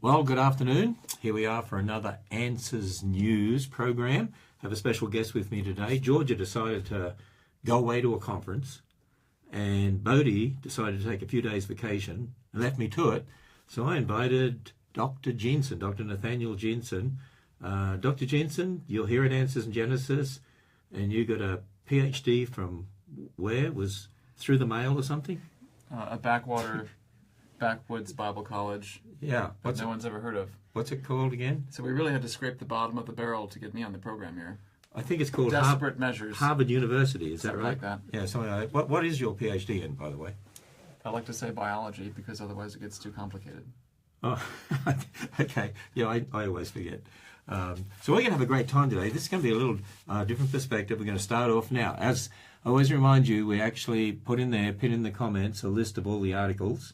Well, good afternoon. Here we are for another Answers News program. I have a special guest with me today. Georgia decided to go away to a conference, and Bodhi decided to take a few days vacation and left me to it. So I invited Dr. Jensen, Dr. Nathaniel Jensen. Dr. Jensen, you're here at Answers in Genesis, and you got a PhD from where? Was through the mail or something? A backwoods Bible college. Yeah. That no one's ever heard of. What's it called again? So we really had to scrape the bottom of the barrel to get me on the program here. I think it's called Desperate Measures. Harvard University. Is that Something right? like that. Yeah. Something like that. What is your PhD in, by the way? I like to say biology because otherwise it gets too complicated. Oh, okay. Yeah, I always forget. So we're going to have a great time today. This is going to be a little different perspective. We're going to start off now. As I always remind you, we actually put in there, pin in the comments, a list of all the articles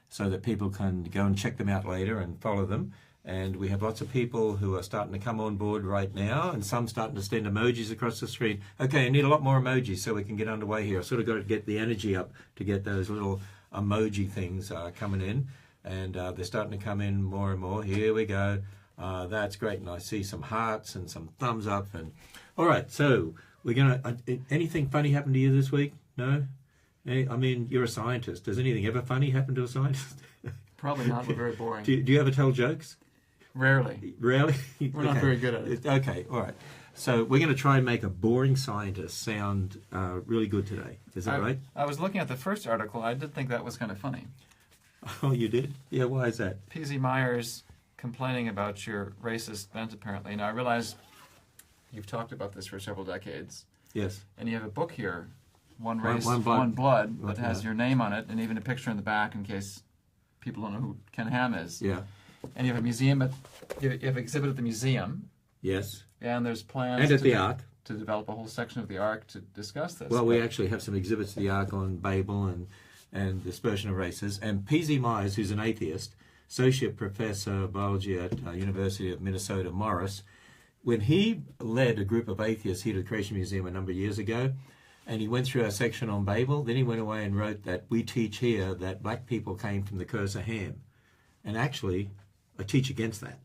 so that people can go and check them out later and follow them. And we have lots of people who are starting to come on board right now, and some starting to send emojis across the screen. Okay, I need a lot more emojis so we can get underway here. I've sort of got to get the energy up to get those little emoji things coming in. And they're starting to come in more and more. Here we go. That's great. And I see some hearts and some thumbs up. And all right, so we're going to... anything funny happen to you this week? No? I mean, you're a scientist. Does anything ever funny happen to a scientist? Probably not. We're very boring. Do you ever tell jokes? Rarely. Rarely? We're not very good at it. Okay, all right. So we're going to try and make a boring scientist sound really good today. Is that right? I was looking at the first article. I did think that was kind of funny. Oh, you did? Yeah, why is that? P.Z. Myers complaining about your racist bent, apparently. Now, I realize you've talked about this for several decades. Yes. And you have a book here, One Race, One One Blood. Blood, that has your name on it, and even a picture in the back in case people don't know who Ken Ham is. Yeah. And you have a museum, you have an exhibit at the museum. Yes. And there's plans And at the Ark. to develop a whole section of the Ark to discuss this. Well, we actually have some exhibits at the Ark on Babel and dispersion of races. And P.Z. Myers, who's an atheist, associate professor of biology at University of Minnesota, Morris, when he led a group of atheists here to the Creation Museum a number of years ago, and he went through our section on Babel, then he went away and wrote that we teach here that black people came from the curse of Ham. And actually, I teach against that.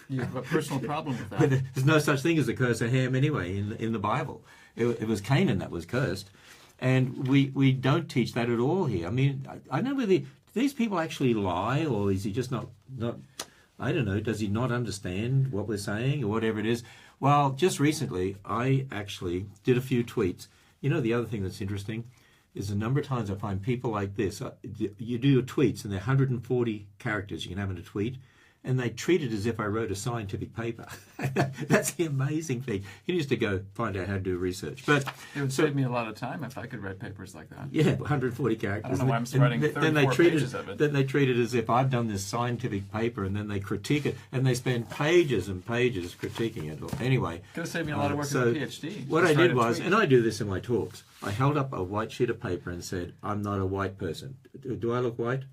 You have a personal problem with that. There's no such thing as the curse of Ham anyway in the Bible. It was Canaan that was cursed. And we don't teach that at all here. I mean, I know whether these people actually lie, or is he just not, I don't know, does he not understand what we're saying or whatever it is? Well, just recently, I actually did a few tweets. You know, the other thing that's interesting is the number of times I find people like this. You do your tweets, and they're 140 characters you can have in a tweet, and they treat it as if I wrote a scientific paper. That's the amazing thing. You used to go find out how to do research. But it would save me a lot of time if I could write papers like that. Yeah, 140 characters. I don't know why I'm writing 34 pages of it. Then they treat it as if I've done this scientific paper, and then they critique it, and they spend pages and pages critiquing it. Anyway. Could have saved me a lot of work as a PhD. What I did was, and I do this in my talks, I held up a white sheet of paper and said, I'm not a white person. Do I look white?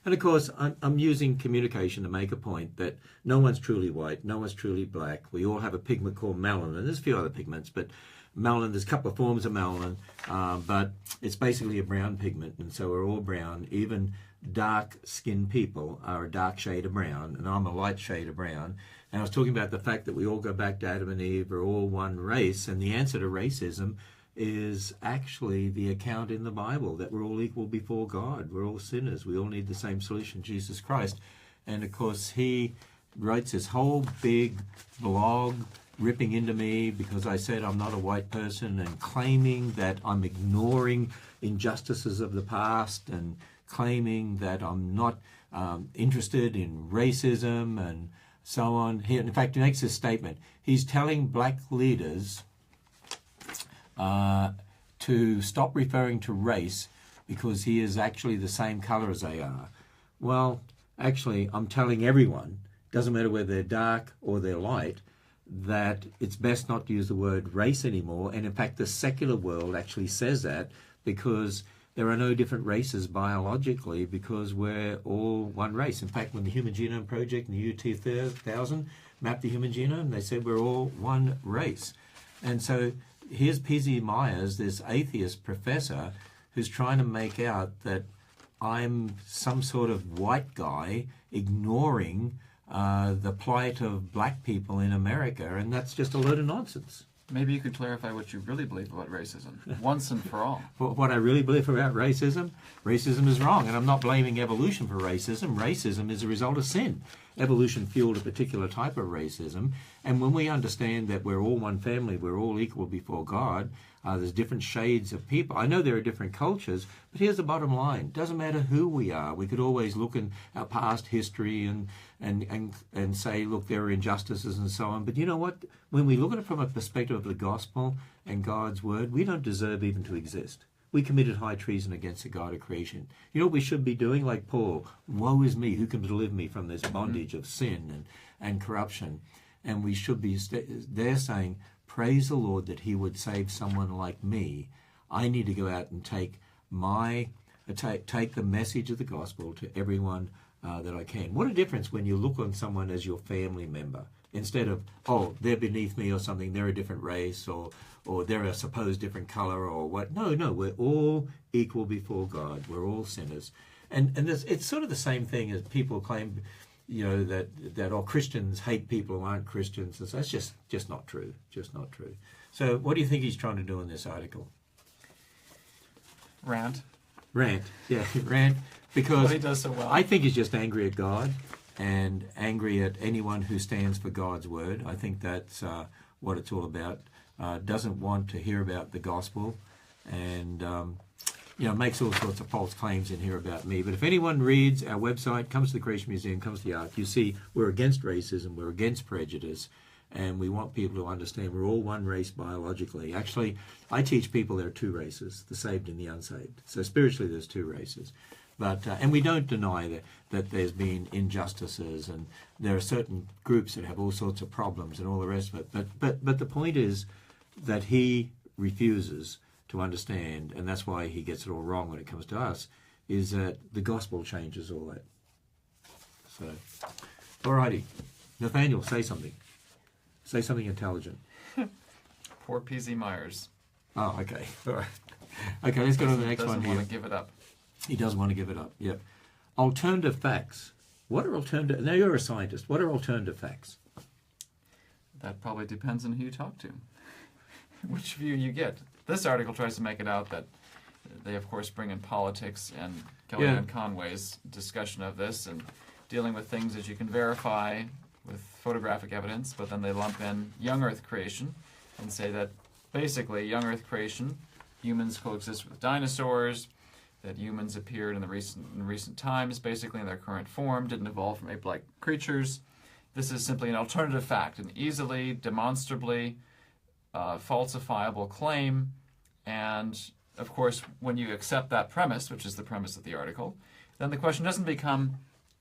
And of course, I'm using communication to make a point that no one's truly white, no one's truly black. We all have a pigment called melanin. There's a few other pigments, but melanin, there's a couple of forms of melanin, but it's basically a brown pigment, and so we're all brown. Even dark-skinned people are a dark shade of brown, and I'm a light shade of brown. And I was talking about the fact that we all go back to Adam and Eve, we're all one race, and the answer to racism is actually the account in the Bible that we're all equal before God. We're all sinners. We all need the same solution, Jesus Christ. And of course, he writes this whole big blog ripping into me because I said I'm not a white person, and claiming that I'm ignoring injustices of the past, and claiming that I'm not interested in racism and so on. In fact, he makes this statement. He's telling black leaders to stop referring to race because he is actually the same color as they are. Well, actually, I'm telling everyone, doesn't matter whether they're dark or they're light, that it's best not to use the word race anymore. And in fact, the secular world actually says that, because there are no different races biologically, because we're all one race. In fact, when the Human Genome Project in the year 2000 mapped the human genome, they said we're all one race. And so here's P.Z. Myers, this atheist professor, who's trying to make out that I'm some sort of white guy ignoring the plight of black people in America, and that's just a load of nonsense. Maybe you could clarify what you really believe about racism, once and for all. What I really believe about racism is wrong, and I'm not blaming evolution for racism. Racism is a result of sin. Evolution fueled a particular type of racism, and when we understand that we're all one family, we're all equal before God, there's different shades of people. I know there are different cultures, but here's the bottom line. It doesn't matter who we are. We could always look in our past history and say, look, there are injustices and so on. But you know what? When we look at it from a perspective of the gospel and God's word, we don't deserve even to exist. We committed high treason against the God of creation. You know what we should be doing? Like Paul, woe is me, who can deliver me from this bondage of sin and corruption? And we should be there saying, praise the Lord that he would save someone like me. I need to go out and take the message of the gospel to everyone that I can. What a difference when you look on someone as your family member, instead of, oh, they're beneath me or something, they're a different race, or they're a supposed different color, or what. No, we're all equal before God. We're all sinners. And it's sort of the same thing as people claim, that all Christians hate people who aren't Christians. And so that's just not true. Just not true. So what do you think he's trying to do in this article? Rant, yeah, rant. Because what he does so well. I think he's just angry at God and angry at anyone who stands for God's word. I think that's what it's all about. Doesn't want to hear about the gospel, and makes all sorts of false claims in here about me. But if anyone reads our website, comes to the Creation Museum, comes to the Ark, you see we're against racism, we're against prejudice, and we want people to understand we're all one race biologically. Actually, I teach people there are two races, the saved and the unsaved. So spiritually there's two races. But and we don't deny that there's been injustices, and there are certain groups that have all sorts of problems and all the rest of it. But the point is that he refuses to understand, and that's why he gets it all wrong when it comes to us, is that the gospel changes all that. So, alrighty. Nathaniel, say something. Say something intelligent. Poor P.Z. Myers. Oh, okay. All right. Okay, let's go to the next one here. Doesn't want to give it up. He doesn't want to give it up, yep. Alternative facts. What are alternative... Now, you're a scientist. What are alternative facts? That probably depends on who you talk to. Which view you get. This article tries to make it out that they, of course, bring in politics and Kellyanne Conway's discussion of this and dealing with things that you can verify with photographic evidence, but then they lump in young Earth creation and say that basically young Earth creation, humans coexist with dinosaurs, that humans appeared in recent times, basically in their current form, didn't evolve from ape-like creatures. This is simply an alternative fact, an easily, demonstrably falsifiable claim. And, of course, when you accept that premise, which is the premise of the article, then the question doesn't become,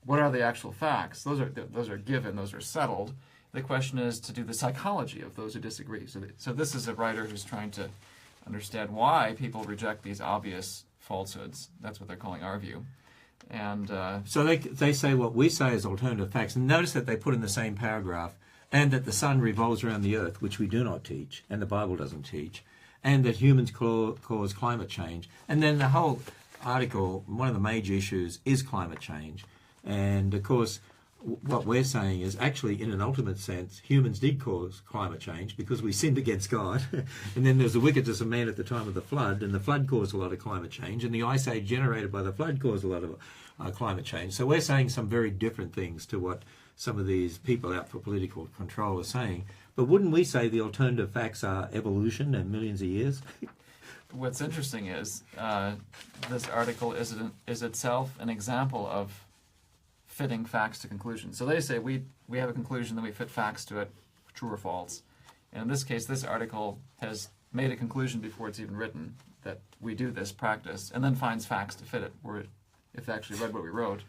what are the actual facts? Those are given, those are settled. The question is to do the psychology of those who disagree. So this is a writer who's trying to understand why people reject these obvious falsehoods. That's what they're calling our view. And so they say what we say is alternative facts. And notice that they put in the same paragraph, and that the sun revolves around the earth, which we do not teach, and the Bible doesn't teach, and that humans cause climate change. And then the whole article, one of the major issues is climate change. And of course, what we're saying is actually, in an ultimate sense, humans did cause climate change because we sinned against God. And then there's the wickedness of man at the time of the flood, and the flood caused a lot of climate change, and the ice age generated by the flood caused a lot of climate change. So we're saying some very different things to what some of these people out for political control are saying. But wouldn't we say the alternative facts are evolution and millions of years? What's interesting is this article is itself an example of fitting facts to conclusions. So they say we have a conclusion, then we fit facts to it, true or false. And in this case, this article has made a conclusion before it's even written that we do this practice, and then finds facts to fit it, where if they actually read what we wrote,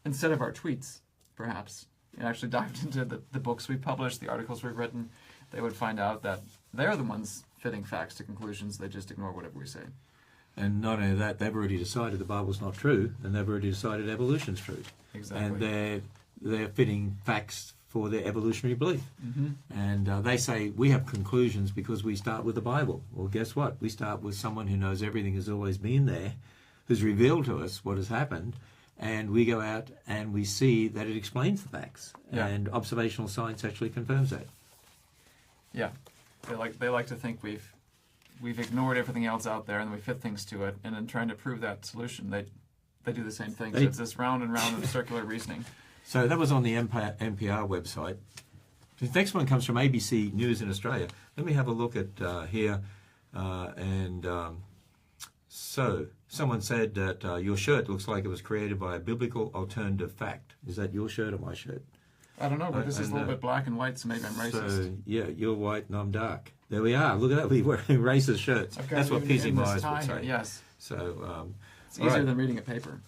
instead of our tweets, perhaps, and actually dived into the books we published, the articles we've written, they would find out that they're the ones fitting facts to conclusions. They just ignore whatever we say. And not only that, they've already decided the Bible's not true, and they've already decided evolution's true. Exactly. And they're fitting facts for their evolutionary belief. Mm-hmm. And they say we have conclusions because we start with the Bible. Well, guess what? We start with someone who knows everything has always been there, who's revealed to us what has happened, and we go out and we see that it explains the facts, Yeah. and observational science actually confirms that. Yeah, they like to think we've ignored everything else out there and we fit things to it, and in trying to prove that solution, they do the same thing. So it's this round and round of circular reasoning. So that was on the NPR website. The next one comes from ABC News in Australia. Let me have a look at here. So someone said that your shirt looks like it was created by a biblical alternative fact. Is that your shirt or my shirt? I don't know, but this is a little bit black and white, so maybe I'm racist. So, yeah, you're white and I'm dark. There we are. Look at that. We're wearing racist shirts. That's what P.C. Myers would say. Yes. So, it's easier right. than reading a paper.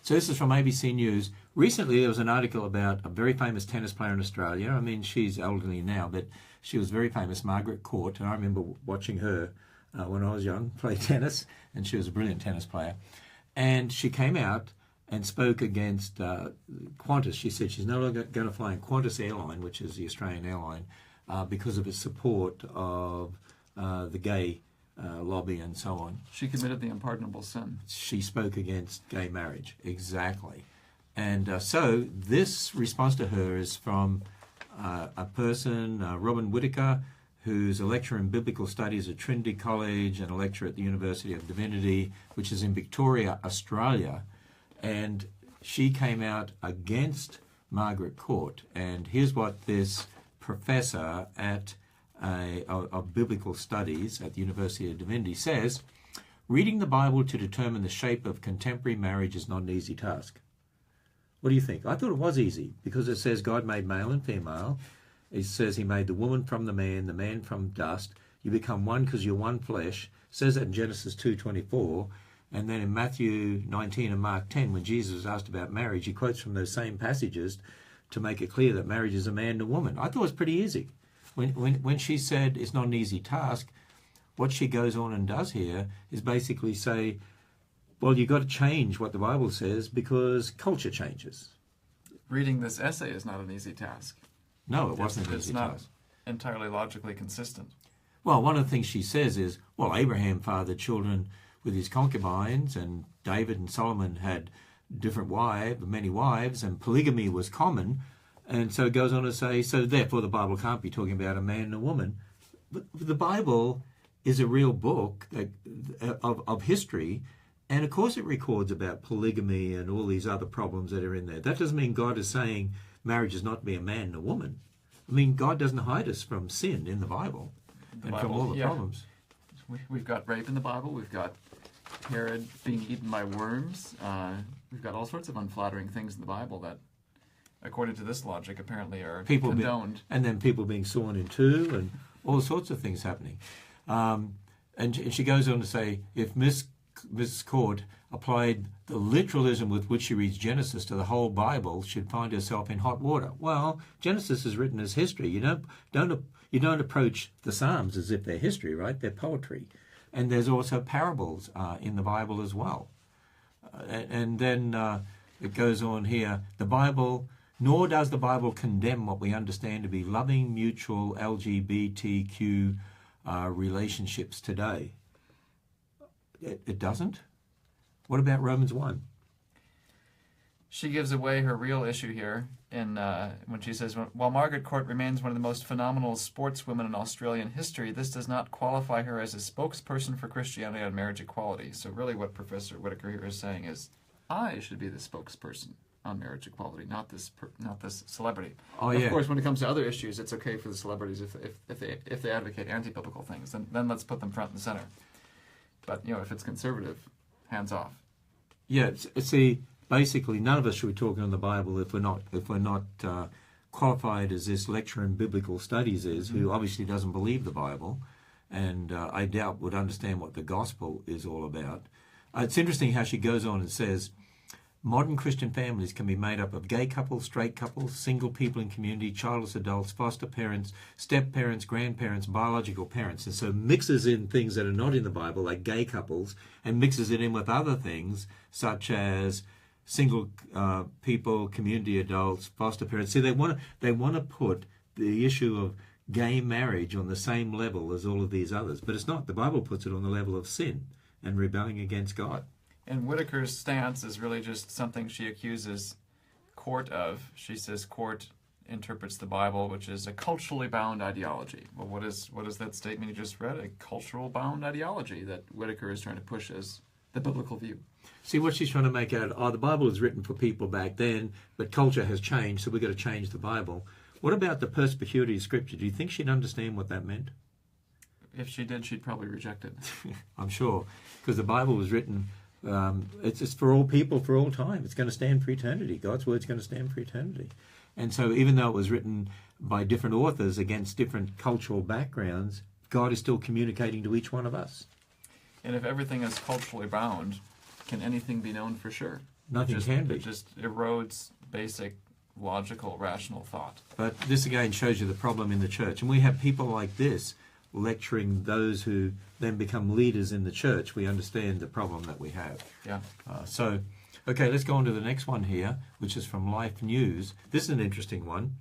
So this is from ABC News. Recently, there was an article about a very famous tennis player in Australia. I mean, she's elderly now, but she was very famous, Margaret Court. And I remember watching her when I was young play tennis, and she was a brilliant tennis player. And she came out and spoke against Qantas. She said she's no longer going to fly in Qantas Airline, which is the Australian airline, because of its support of the gay lobby and so on. She committed the unpardonable sin. She spoke against gay marriage, exactly. And so this response to her is from a person, Robin Whittaker, who's a lecturer in biblical studies at Trinity College and a lecturer at the University of Divinity, which is in Victoria, Australia. And she came out against Margaret Court. And here's what this professor of biblical studies at the University of Divinity says: reading the Bible to determine the shape of contemporary marriage is not an easy task. What do you think? I thought it was easy, because it says God made male and female. It says he made the woman from the man from dust. You become one because you're one flesh. It says that in Genesis 2:24. And then in Matthew 19 and Mark 10, when Jesus was asked about marriage, he quotes from those same passages to make it clear that marriage is a man and a woman. I thought it was pretty easy. When she said it's not an easy task, what she goes on and does here is basically say, well, you've got to change what the Bible says because culture changes. Reading this essay is not an easy task. No, it wasn't an It's easy not task. entirely logically consistent. Well, one of the things she says is, well, Abraham fathered children with his concubines, and David and Solomon had many wives, and polygamy was common. And so it goes on to say, so therefore the Bible can't be talking about a man and a woman. But the Bible is a real book of history, and of course it records about polygamy and all these other problems that are in there. That doesn't mean God is saying marriage is not to be a man and a woman. I mean, God doesn't hide us from sin in the Bible and from all the problems. We've got rape in the Bible. We've got Herod being eaten by worms. We've got all sorts of unflattering things in the Bible that, according to this logic, apparently are condoned. And then people being sawn in two, and all sorts of things happening. And she goes on to say, if Miss Court applied the literalism with which she reads Genesis to the whole Bible, she'd find herself in hot water. Well, Genesis is written as history. You don't approach the Psalms as if they're history, right? They're poetry. And there's also parables in the Bible as well. And then it goes on here, nor does the Bible condemn what we understand to be loving, mutual LGBTQ relationships today. It doesn't? What about Romans 1? She gives away her real issue here when she says, while Margaret Court remains one of the most phenomenal sportswomen in Australian history, this does not qualify her as a spokesperson for Christianity on marriage equality. So really what Professor Whittaker here is saying is, I should be the spokesperson on marriage equality, not this celebrity. Oh, of yeah. course, when it comes to other issues, it's okay for the celebrities if they advocate anti-biblical things. Then let's put them front and center. But if it's conservative, hands off. Yeah, see, basically, none of us should be talking on the Bible if we're not qualified as this lecturer in biblical studies is, who obviously doesn't believe the Bible, and I doubt would understand what the gospel is all about. It's interesting how she goes on and says, modern Christian families can be made up of gay couples, straight couples, single people in community, childless adults, foster parents, step-parents, grandparents, biological parents, and so mixes in things that are not in the Bible, like gay couples, and mixes it in with other things, such as single people, community adults, foster parents. See, they want to put the issue of gay marriage on the same level as all of these others, but it's not. The Bible puts it on the level of sin and rebelling against God. And Whitaker's stance is really just something she accuses Court of. She says Court interprets the Bible, which is a culturally bound ideology. Well, what is that statement you just read? A cultural bound ideology that Whitaker is trying to push as the biblical view. See, what she's trying to make out, the Bible was written for people back then, but culture has changed, so we've got to change the Bible. What about the perspicuity of Scripture? Do you think she'd understand what that meant? If she did, she'd probably reject it. I'm sure, because the Bible was written, it's for all people for all time. It's going to stand for eternity. God's word's going to stand for eternity. And so even though it was written by different authors against different cultural backgrounds, God is still communicating to each one of us. And if everything is culturally bound, can anything be known for sure? Nothing can be. It just erodes basic, logical, rational thought. But this again shows you the problem in the church. And we have people like this lecturing those who then become leaders in the church. We understand the problem that we have. Yeah. Okay, let's go on to the next one here, which is from Life News. This is an interesting one.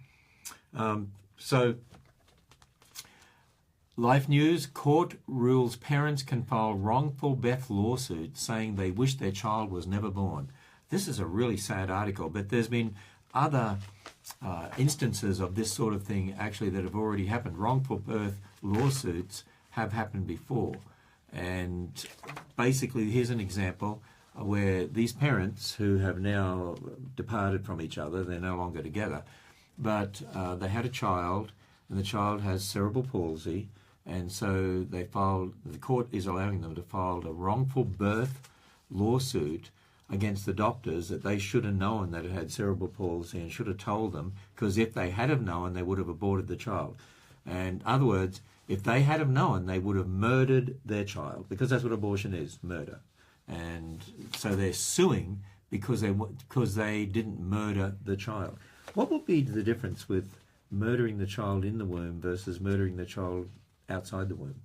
Life News, court rules parents can file wrongful death lawsuit saying they wish their child was never born. This is a really sad article, but there's been other instances of this sort of thing actually that have already happened. Wrongful birth lawsuits have happened before. And basically, here's an example where these parents who have now departed from each other, they're no longer together, but they had a child, and the child has cerebral palsy, and so the court is allowing them to file a wrongful birth lawsuit against the doctors that they should have known that it had cerebral palsy and should have told them, because if they had have known, they would have aborted the child. And in other words, if they had have known, they would have murdered their child, because that's what abortion is, murder. And so they're suing because they didn't murder the child. What would be the difference with murdering the child in the womb versus murdering the child outside the womb?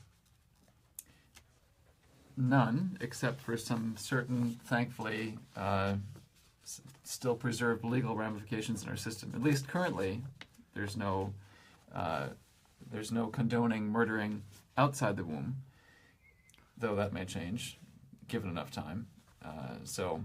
None, except for some certain, thankfully, still preserved legal ramifications in our system. At least currently, there's no condoning murdering outside the womb, though that may change given enough time. So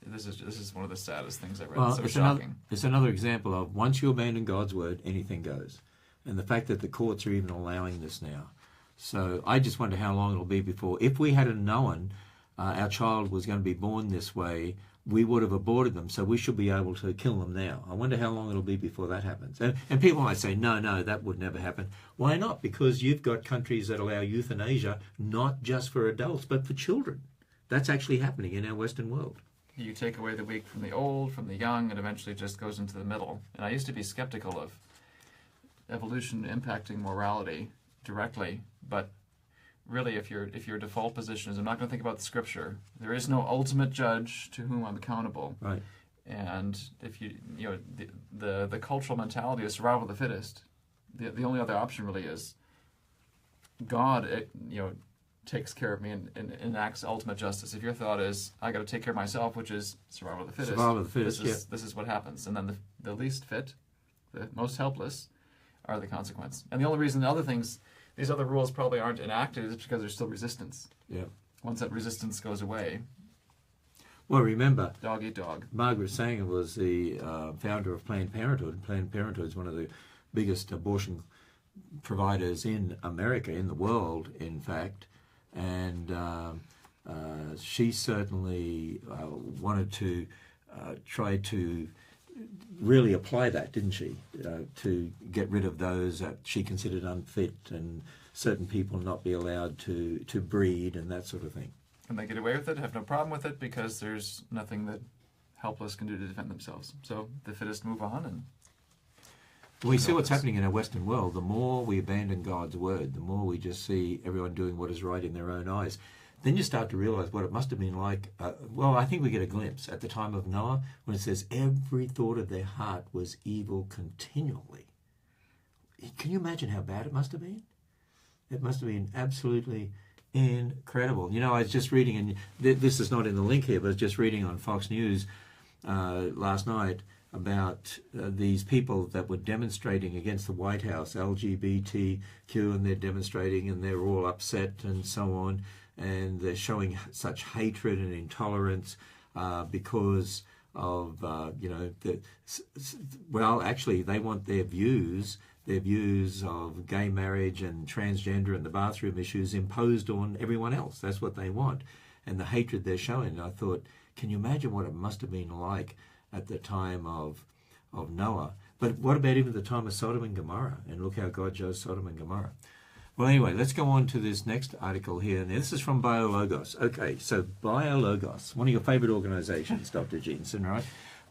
this is one of the saddest things I read. Well, so shocking. It's another example of once you abandon God's word, anything goes. And the fact that the courts are even allowing this now. So I just wonder how long it'll be before, if we had known our child was going to be born this way, we would have aborted them, so we should be able to kill them now. I wonder how long it'll be before that happens. And people might say, no, that would never happen. Why not? Because you've got countries that allow euthanasia not just for adults, but for children. That's actually happening in our Western world. You take away the weak from the old, from the young, and eventually it just goes into the middle. And I used to be skeptical of evolution impacting morality directly, but really, if your default position is, I'm not going to think about the scripture, there is no ultimate judge to whom I'm accountable. Right. And if the cultural mentality is survival of the fittest. The only other option really is God, takes care of me and enacts ultimate justice. If your thought is, I got to take care of myself, which is survival of the fittest. Survival of the fittest. This is what happens. And then the least fit, the most helpless, are the consequence. And the only reason these other rules probably aren't enacted is because there's still resistance. Yeah. Once that resistance goes away, well, remember, dog eat dog. Margaret Sanger was the founder of Planned Parenthood. Planned Parenthood is one of the biggest abortion providers in America, in the world, in fact. And she certainly wanted to try to really apply that, didn't she, to get rid of those that she considered unfit and certain people not be allowed to breed and that sort of thing. And they get away with it, have no problem with it, because there's nothing that helpless can do to defend themselves. So the fittest move on. And we see what's happening in our Western world. The more we abandon God's word, the more we just see everyone doing what is right in their own eyes. Then you start to realize what it must have been like. I think we get a glimpse at the time of Noah when it says every thought of their heart was evil continually. Can you imagine how bad it must have been? It must have been absolutely incredible. I was just reading, and this is not in the link here, but I was just reading on Fox News last night about these people that were demonstrating against the White House, LGBTQ, and they're demonstrating and they're all upset and so on. and they're showing such hatred and intolerance because of actually they want their views of gay marriage and transgender and the bathroom issues imposed on everyone else. That's what they want, and the hatred they're showing. And I thought, can you imagine what it must have been like at the time of Noah? But what about even the time of Sodom and Gomorrah? And look how God chose Sodom and Gomorrah. Well, anyway, let's go on to this next article here. Now, this is from BioLogos. Okay, so BioLogos, one of your favorite organizations, Dr. Jeanson, right?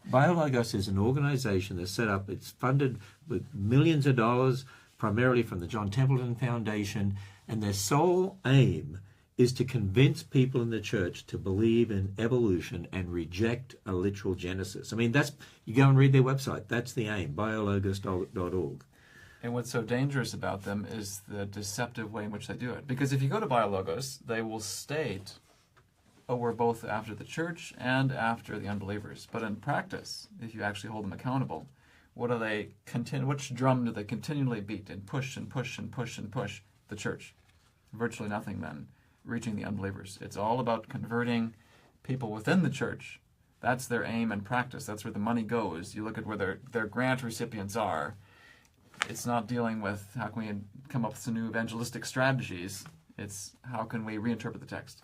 BioLogos is an organization that's set up, it's funded with millions of dollars, primarily from the John Templeton Foundation, and their sole aim is to convince people in the church to believe in evolution and reject a literal Genesis. I mean, you go and read their website, that's the aim, biologos.org. And what's so dangerous about them is the deceptive way in which they do it. Because if you go to BioLogos, they will state, oh, we're both after the church and after the unbelievers. But in practice, if you actually hold them accountable, which drum do they continually beat and push and push and push and push? The church. Virtually nothing then reaching the unbelievers. It's all about converting people within the church. That's their aim and practice. That's where the money goes. You look at where their grant recipients are. It's not dealing with how can we come up with some new evangelistic strategies. It's how can we reinterpret the text.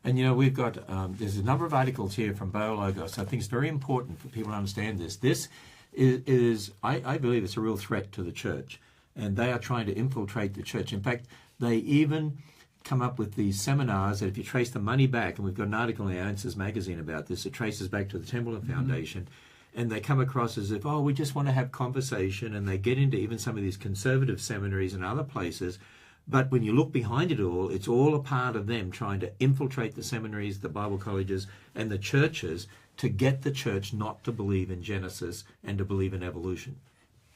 And we've got, there's a number of articles here from BioLogos. I think it's very important for people to understand this. This is I believe it's a real threat to the church. And they are trying to infiltrate the church. In fact, they even come up with these seminars that if you trace the money back, and we've got an article in the Answers magazine about this, it traces back to the Templeton Foundation, and they come across as if, we just want to have conversation, and they get into even some of these conservative seminaries and other places. But when you look behind it all, it's all a part of them trying to infiltrate the seminaries, the Bible colleges, and the churches to get the church not to believe in Genesis and to believe in evolution.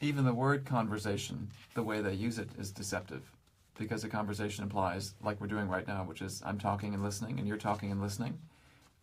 Even the word conversation, the way they use it, is deceptive. Because a conversation implies, like we're doing right now, which is I'm talking and listening, and you're talking and listening.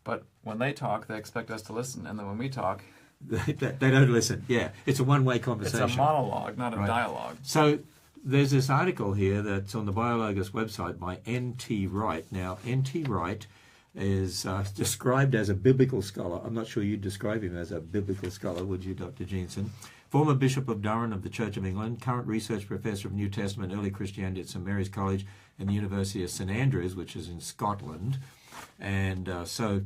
But when they talk, they expect us to listen. And then when we talk... They don't listen. Yeah, it's a one-way conversation. It's a monologue, not a dialogue. So there's this article here that's on the BioLogos website by N.T. Wright. Now, N.T. Wright is described as a biblical scholar. I'm not sure you'd describe him as a biblical scholar, would you, Dr. Jeanson? Former Bishop of Durham of the Church of England, current research professor of New Testament and Early Christianity at St Mary's College and the University of St Andrews, which is in Scotland. And so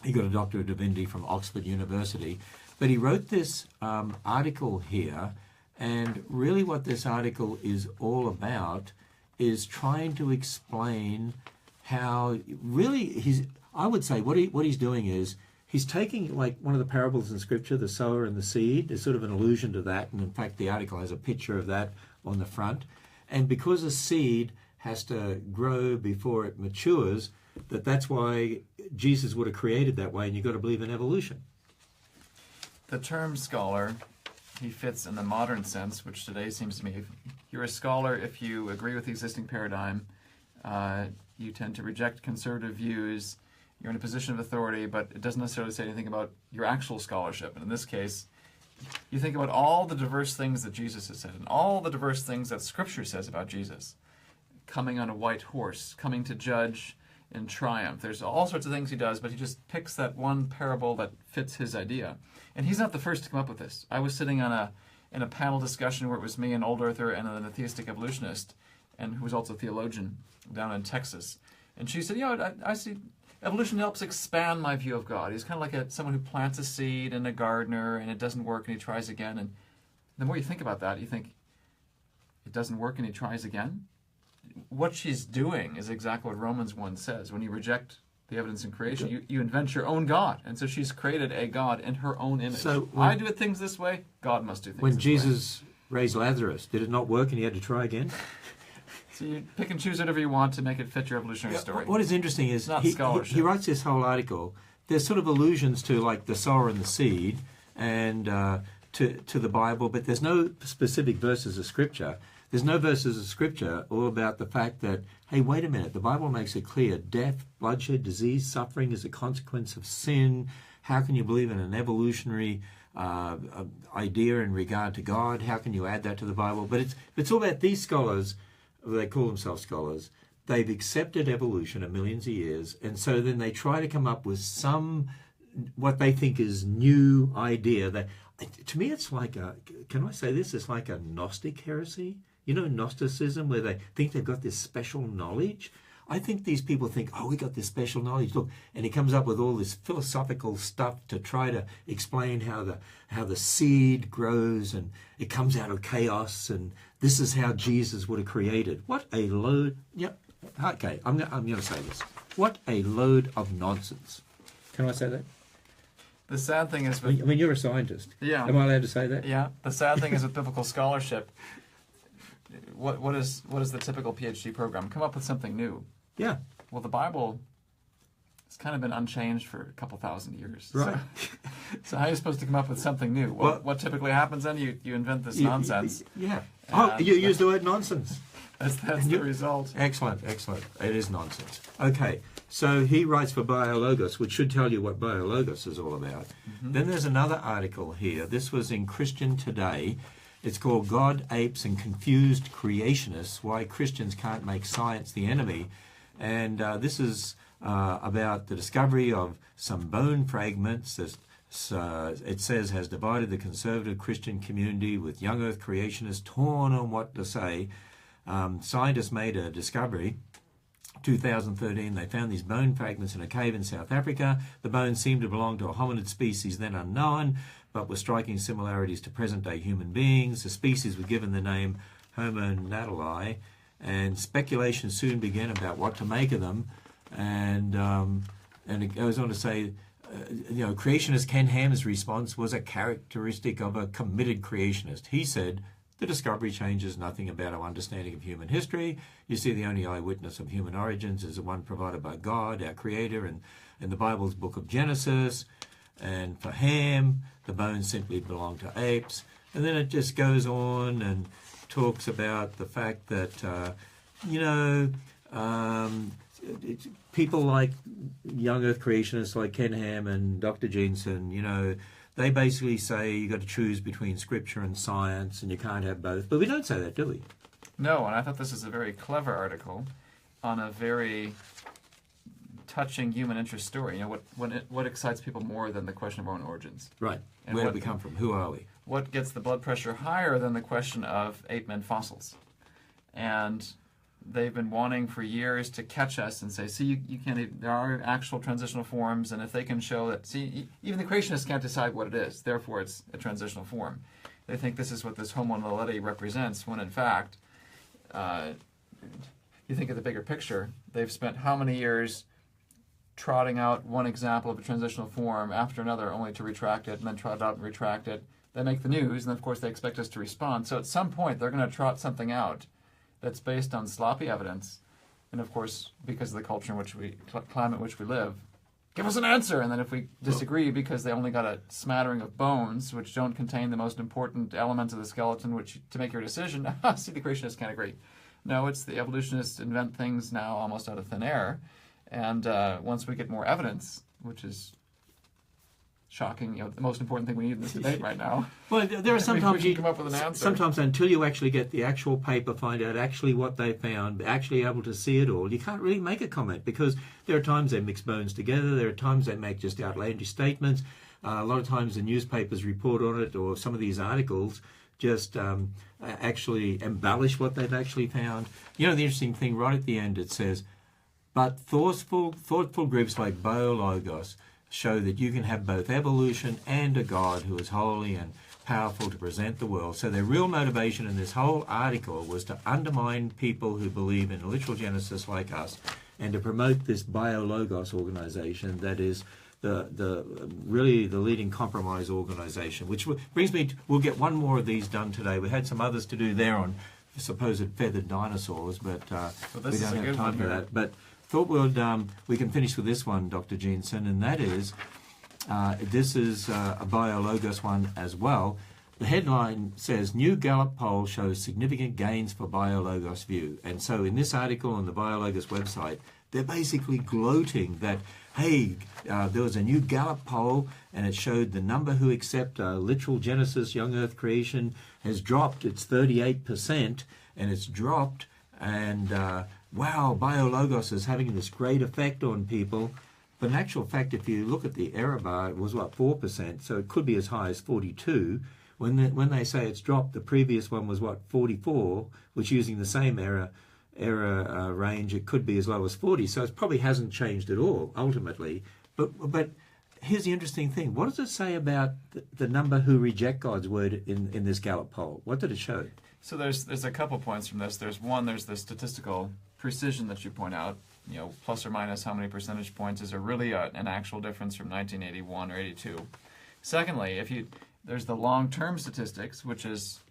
he got a Doctor of Divinity from Oxford University. But he wrote this article here, and really what this article is all about is trying to explain how really I would say what he's doing is he's taking like one of the parables in Scripture, the sower and the seed. There's sort of an allusion to that, and in fact the article has a picture of that on the front. And because a seed has to grow before it matures, that's why Jesus would have created that way, and you've got to believe in evolution. The term scholar, he fits in the modern sense, which today seems to me, you're a scholar if you agree with the existing paradigm, you tend to reject conservative views, you're in a position of authority, but it doesn't necessarily say anything about your actual scholarship. And in this case, you think about all the diverse things that Jesus has said and all the diverse things that Scripture says about Jesus. Coming on a white horse, coming to judge in triumph. There's all sorts of things he does, but he just picks that one parable that fits his idea. And he's not the first to come up with this. I was sitting in a panel discussion where it was me, an old earther, and an atheistic evolutionist, and who was also a theologian down in Texas. And she said, I see evolution helps expand my view of God. He's kind of like someone who plants a seed in a gardener, and it doesn't work, and he tries again. And the more you think about that, you think, it doesn't work, and he tries again? What she's doing is exactly what Romans 1 says. When you reject the evidence in creation, you invent your own God. And so she's created a God in her own image. So I do things this way, God must do things this way. When Jesus raised Lazarus, did it not work and he had to try again? So you pick and choose whatever you want to make it fit your evolutionary story. What is interesting is he writes this whole article. There's sort of allusions to like the sower and the seed and to the Bible, but there's no specific verses of Scripture. There's no verses of Scripture all about the fact that, hey, wait a minute, the Bible makes it clear death, bloodshed, disease, suffering is a consequence of sin. How can you believe in an evolutionary idea in regard to God? How can you add that to the Bible? But it's all about these scholars, they call themselves scholars, they've accepted evolution of millions of years, and so then they try to come up with some, what they think is new idea. That, to me, it's like can I say this? It's like a Gnostic heresy. You know, Gnosticism, where they think they've got this special knowledge. I think these people think, oh, we got this special knowledge. Look, and he comes up with all this philosophical stuff to try to explain how the seed grows and it comes out of chaos, and this is how Jesus would have created. What a load! Yep. Okay, I'm going to say this. What a load of nonsense. Can I say that? The sad thing is, I mean, you're a scientist. Yeah. Am I allowed to say that? Yeah. The sad thing is with biblical scholarship, what is the typical PhD program? Come up with something new. Yeah. Well, the Bible has kind of been unchanged for a couple thousand years. Right. So how are you supposed to come up with something new? Well, what typically happens then? You invent this nonsense. Yeah. Oh, you use the word nonsense. That's the result. Excellent. It is nonsense. Okay. So he writes for BioLogos, which should tell you what BioLogos is all about. Mm-hmm. Then there's another article here. This was in Christian Today. It's called God, Apes and Confused Creationists, Why Christians Can't Make Science the Enemy. And this is about the discovery of some bone fragments that it says has divided the conservative Christian community, with young earth creationists torn on what to say. Scientists made a discovery. 2013, they found these bone fragments in a cave in South Africa. The bones seemed to belong to a hominid species then unknown, but with striking similarities to present-day human beings. The species were given the name Homo natali, and speculation soon began about what to make of them. And it goes on to say, creationist Ken Ham's response was a characteristic of a committed creationist. He said, the discovery changes nothing about our understanding of human history. You see, the only eyewitness of human origins is the one provided by God, our Creator, and in the Bible's book of Genesis. And for Ham, the bones simply belong to apes. And then it just goes on and talks about the fact that, people like young earth creationists like Ken Ham and Dr. Jensen, they basically say you've got to choose between scripture and science and you can't have both. But we don't say that, do we? No, and I thought this was a very clever article on a very touching human interest story. What excites people more than the question of our own origins? Right. And where did we come from? Who are we? What gets the blood pressure higher than the question of ape-men fossils? And they've been wanting for years to catch us and say, see, you can't. There are actual transitional forms, and if they can show that, see, even the creationists can't decide what it is. Therefore, it's a transitional form. They think this is what this Homo naledi represents, when in fact, you think of the bigger picture. They've spent how many years trotting out one example of a transitional form after another, only to retract it, and then trot it out and retract it. They make the news, and of course they expect us to respond. So at some point they're going to trot something out that's based on sloppy evidence, and of course because of the culture in which climate in which we live, give us an answer. And then if we disagree because they only got a smattering of bones which don't contain the most important elements of the skeleton which to make your decision, see, the creationists can't agree. No, it's the evolutionists invent things now almost out of thin air, and once we get more evidence, which is shocking, the most important thing we need in this debate right now. Well, there are sometimes you come up with an answer. Sometimes until you actually get the actual paper, find out actually what they found, actually able to see it all, you can't really make a comment, because there are times they mix bones together, there are times they make just outlandish statements. A lot of times the newspapers report on it, or some of these articles just actually embellish what they've actually found. The interesting thing right at the end, it says, but thoughtful groups like BioLogos show that you can have both evolution and a God who is holy and powerful to present the world. So their real motivation in this whole article was to undermine people who believe in literal Genesis like us, and to promote this BioLogos organization that is really the leading compromise organization, which brings me to, we'll get one more of these done today. We had some others to do there on supposed feathered dinosaurs, but we don't have time for that. But thought we can finish with this one, Dr. Jensen, and that is, this is a BioLogos one as well. The headline says, New Gallup poll shows significant gains for BioLogos view. And so in this article on the BioLogos website, they're basically gloating that, hey, there was a new Gallup poll and it showed the number who accept literal Genesis, young earth creation has dropped. It's 38%, and it's dropped, and wow, BioLogos is having this great effect on people. But in actual fact, if you look at the error bar, it was, 4%, so it could be as high as 42. When they say it's dropped, the previous one was, 44, which using the same error range, it could be as low as 40. So it probably hasn't changed at all, ultimately. But here's the interesting thing. What does it say about the number who reject God's word in this Gallup poll? What did it show? So there's a couple points from this. There's the statistical precision that you point out. Plus or minus how many percentage points is really an actual difference from 1981 or 82. Secondly, there's the long-term statistics, which is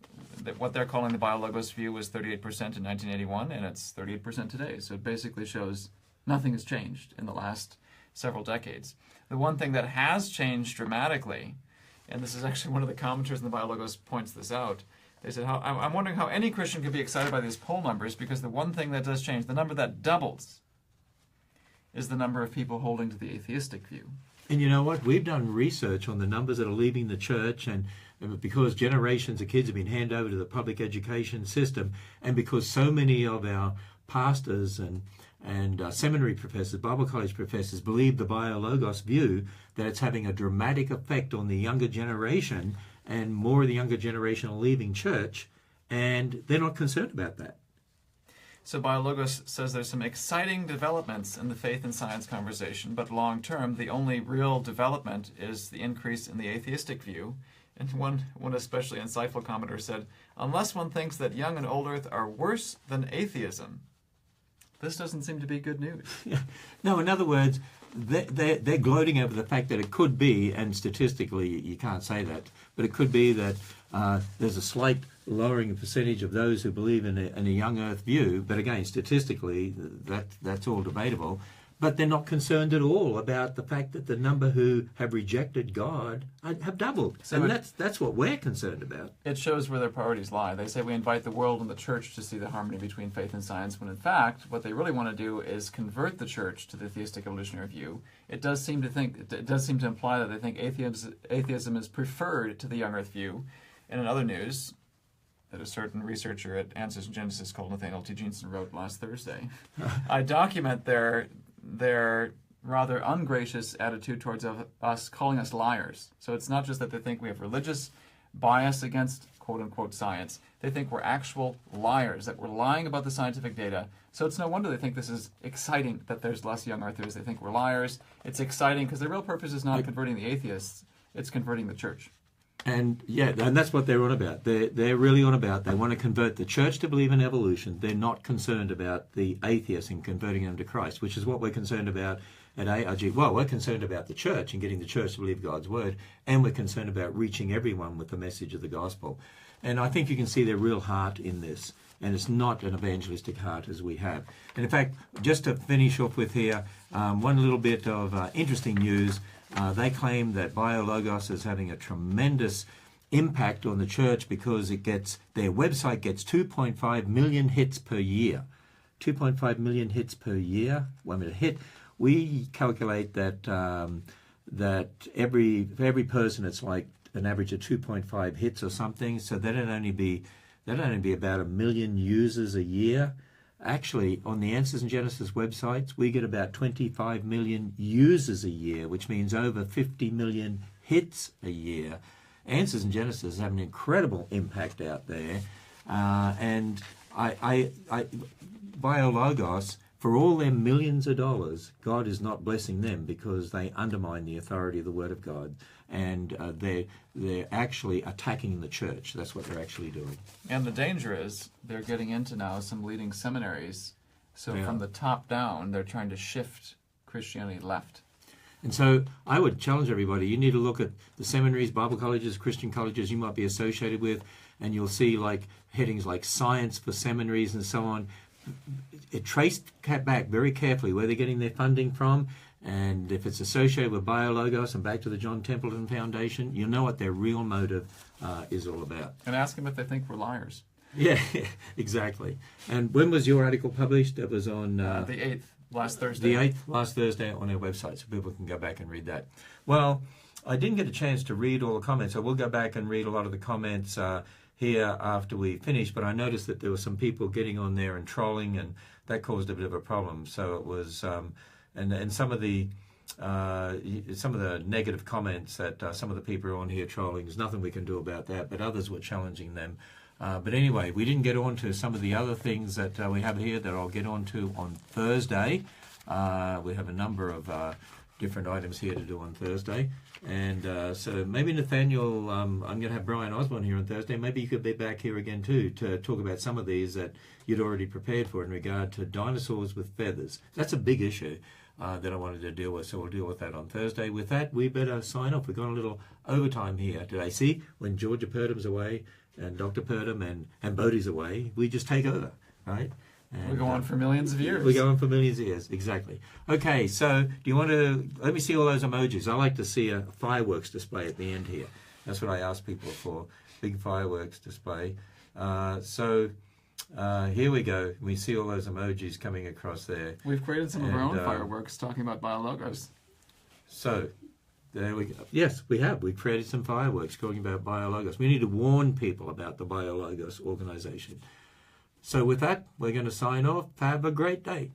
what they're calling the BioLogos view was 38% in 1981, and it's 38% today. So it basically shows nothing has changed in the last several decades. The one thing that has changed dramatically, and this is actually one of the commenters in the BioLogos points this out, they said, I'm wondering how any Christian could be excited by these poll numbers, because the one thing that does change, the number that doubles, is the number of people holding to the atheistic view. And you know what? We've done research on the numbers that are leaving the church, and because generations of kids have been handed over to the public education system, and because so many of our pastors and seminary professors, Bible college professors, believe the BioLogos view, that it's having a dramatic effect on the younger generation, and more of the younger generation are leaving church, and they're not concerned about that. So BioLogos says there's some exciting developments in the faith and science conversation, but long term, the only real development is the increase in the atheistic view. And one especially insightful commenter said, unless one thinks that young and old earth are worse than atheism, this doesn't seem to be good news. No, in other words, they're gloating over the fact that it could be, and statistically you can't say that, but it could be that there's a slight lowering percentage of those who believe in a young earth view, but again, statistically, that's all debatable. But they're not concerned at all about the fact that the number who have rejected God have doubled. So and that's what we're concerned about. It shows where their priorities lie. They say we invite the world and the church to see the harmony between faith and science, when in fact, what they really want to do is convert the church to the theistic evolutionary view. It does seem to imply that they think atheism is preferred to the young earth view. And in other news, that a certain researcher at Answers in Genesis called Nathaniel T. Jeanson wrote last Thursday, I document their rather ungracious attitude towards us, calling us liars. So it's not just that they think we have religious bias against quote-unquote science. They think we're actual liars, that we're lying about the scientific data. So it's no wonder they think this is exciting, that there's less young earthers. They think we're liars. It's exciting because their real purpose is not converting the atheists, it's converting the church. And that's what they're on about. They're really on about. They want to convert the church to believe in evolution. They're not concerned about the atheists and converting them to Christ, which is what we're concerned about at ARG. Well, we're concerned about the church and getting the church to believe God's word, and we're concerned about reaching everyone with the message of the gospel. And I think you can see their real heart in this, and it's not an evangelistic heart as we have. And in fact, just to finish off with here, one little bit of interesting news. They claim that BioLogos is having a tremendous impact on the church because their website gets 2.5 million hits per year. 2.5 million hits per year. 1 minute hit. We calculate that for every person it's like an average of 2.5 hits or something. So that'd only be about 1 million users a year. Actually, on the Answers in Genesis websites, we get about 25 million users a year, which means over 50 million hits a year. Answers in Genesis have an incredible impact out there. And BioLogos, for all their millions of dollars, God is not blessing them because they undermine the authority of the Word of God. And they're actually attacking the church. That's what they're actually doing. And the danger is they're getting into now some leading seminaries. So from the top down, they're trying to shift Christianity left. And so I would challenge everybody, you need to look at the seminaries, Bible colleges, Christian colleges you might be associated with, and you'll see like headings like science for seminaries and so on. It traced back very carefully where they're getting their funding from. And if it's associated with BioLogos and back to the John Templeton Foundation, you'll know what their real motive is all about. And ask them if they think we're liars. Yeah, exactly. And when was your article published? It was on... the 8th, last Thursday. The 8th, last Thursday on our website, so people can go back and read that. Well, I didn't get a chance to read all the comments, so we'll go back and read a lot of the comments. here after we finished, but I noticed that there were some people getting on there and trolling, and that caused a bit of a problem. So it was, and some of the negative comments that some of the people are on here trolling. There's nothing we can do about that, but others were challenging them. But anyway, we didn't get on to some of the other things that we have here that I'll get on to on Thursday. We have a number of different items here to do on Thursday. And so maybe Nathaniel, I'm going to have Brian Osborne here on Thursday. Maybe you could be back here again too to talk about some of these that you'd already prepared for in regard to dinosaurs with feathers. That's a big issue that I wanted to deal with, so we'll deal with that on Thursday. With that, we better sign off. We've got a little overtime here today. See, when Georgia Purdam's away and Dr. Purdam and Bodhi's away, we just take over, right? And, we go on for millions of years. We go on for millions of years, exactly. Okay, so do you want to, let me see all those emojis. I like to see a fireworks display at the end here. That's what I ask people for, big fireworks display. Here we go. We see all those emojis coming across there. We've created some of our own fireworks talking about BioLogos. So, there we go. Yes, we have. We created some fireworks talking about BioLogos. We need to warn people about the BioLogos organization. So with that, we're going to sign off. Have a great day.